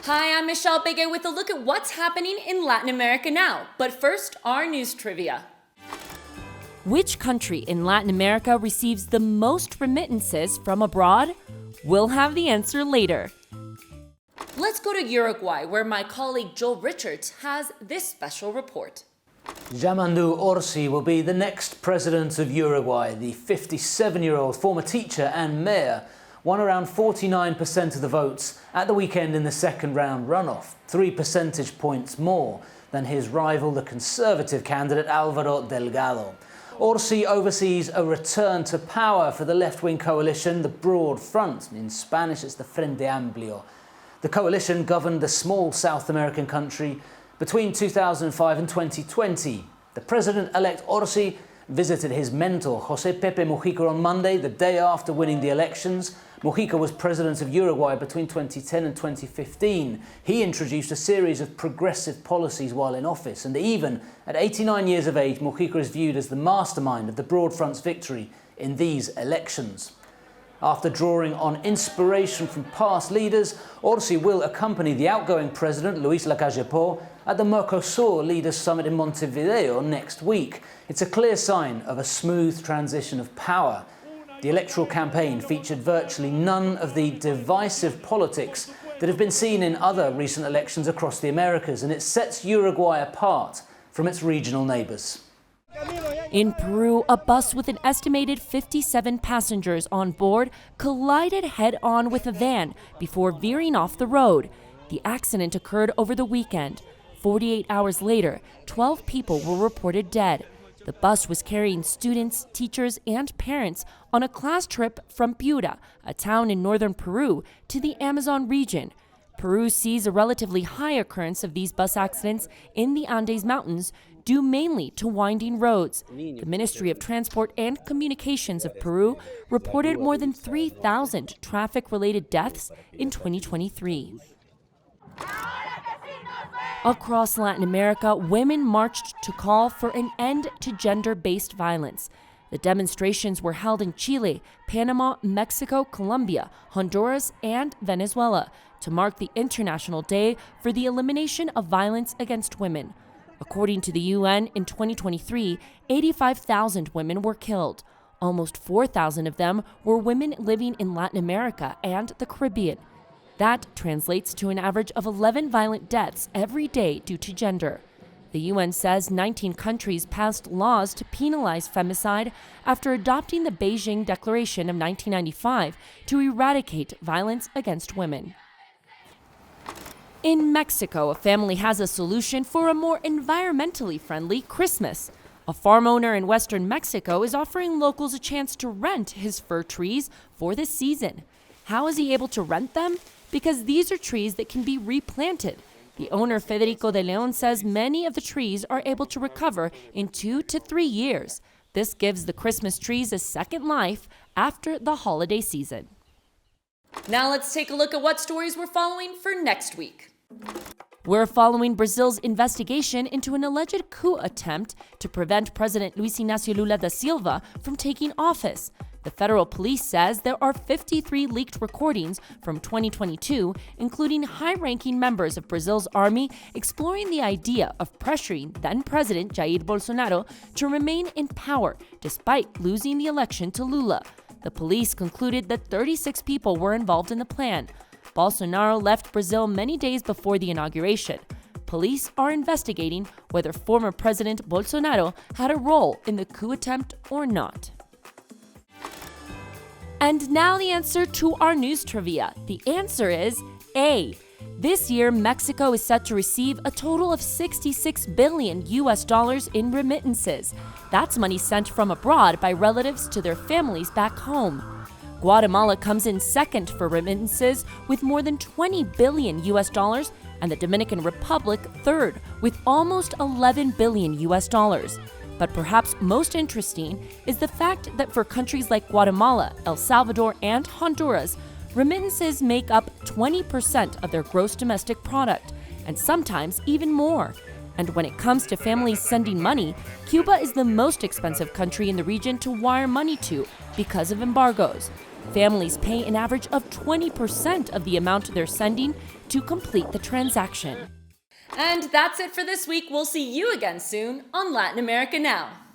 Hi, I'm Michelle Begue with a look at what's happening in Latin America now. But first, our news trivia. Which country in Latin America receives the most remittances from abroad? We'll have the answer later. Let's go to Uruguay, where my colleague Joel Richards has this special report. Yamandu Orsi will be the next president of Uruguay. The 57-year-old former teacher and mayor won around 49% of the votes at the weekend in the second round runoff, 3 percentage points more than his rival, the conservative candidate Álvaro Delgado. Orsi oversees a return to power for the left-wing coalition, the Broad Front. In Spanish, it's the Frente Amplio. The coalition governed the small South American country between 2005 and 2020. The president-elect Orsi visited his mentor, José Pepe Mujica, on Monday, the day after winning the elections. Mujica was president of Uruguay between 2010 and 2015. He introduced a series of progressive policies while in office, and even at 89 years of age, Mujica is viewed as the mastermind of the Broad Front's victory in these elections. After drawing on inspiration from past leaders, Orsi will accompany the outgoing president, Luis Lacalle Pou, at the Mercosur Leaders Summit in Montevideo next week. It's a clear sign of a smooth transition of power. The electoral campaign featured virtually none of the divisive politics that have been seen in other recent elections across the Americas, and it sets Uruguay apart from its regional neighbors. In Peru, a bus with an estimated 57 passengers on board collided head-on with a van before veering off the road. The accident occurred over the weekend. 48 hours later, 12 people were reported dead. The bus was carrying students, teachers, and parents on a class trip from Piura, a town in northern Peru, to the Amazon region. Peru sees a relatively high occurrence of these bus accidents in the Andes Mountains, due mainly to winding roads. The Ministry of Transport and Communications of Peru reported more than 3,000 traffic-related deaths in 2023. Across Latin America, women marched to call for an end to gender-based violence. The demonstrations were held in Chile, Panama, Mexico, Colombia, Honduras, and Venezuela to mark the International Day for the Elimination of Violence Against Women. According to the UN, in 2023, 85,000 women were killed. Almost 4,000 of them were women living in Latin America and the Caribbean. That translates to an average of 11 violent deaths every day due to gender. The UN says 19 countries passed laws to penalize femicide after adopting the Beijing Declaration of 1995 to eradicate violence against women. In Mexico, a family has a solution for a more environmentally friendly Christmas. A farm owner in western Mexico is offering locals a chance to rent his fir trees for this season. How is he able to rent them? Because these are trees that can be replanted. The owner, Federico de Leon, says many of the trees are able to recover in 2 to 3 years. This gives the Christmas trees a second life after the holiday season. Now let's take a look at what stories we're following for next week. We're following Brazil's investigation into an alleged coup attempt to prevent President Luis Inácio Lula da Silva from taking office. The federal police says there are 53 leaked recordings from 2022, including high-ranking members of Brazil's army exploring the idea of pressuring then-President Jair Bolsonaro to remain in power despite losing the election to Lula. The police concluded that 36 people were involved in the plan. Bolsonaro left Brazil many days before the inauguration. Police are investigating whether former President Bolsonaro had a role in the coup attempt or not. And now the answer to our news trivia. The answer is A. This year, Mexico is set to receive a total of $66 billion in remittances. That's money sent from abroad by relatives to their families back home. Guatemala comes in second for remittances with more than $20 billion, and the Dominican Republic third with almost $11 billion. But perhaps most interesting is the fact that for countries like Guatemala, El Salvador, and Honduras, remittances make up 20% of their gross domestic product, and sometimes even more. And when it comes to families sending money, Cuba is the most expensive country in the region to wire money to because of embargoes. Families pay an average of 20% of the amount they're sending to complete the transaction. And that's it for this week. We'll see you again soon on Latin America Now.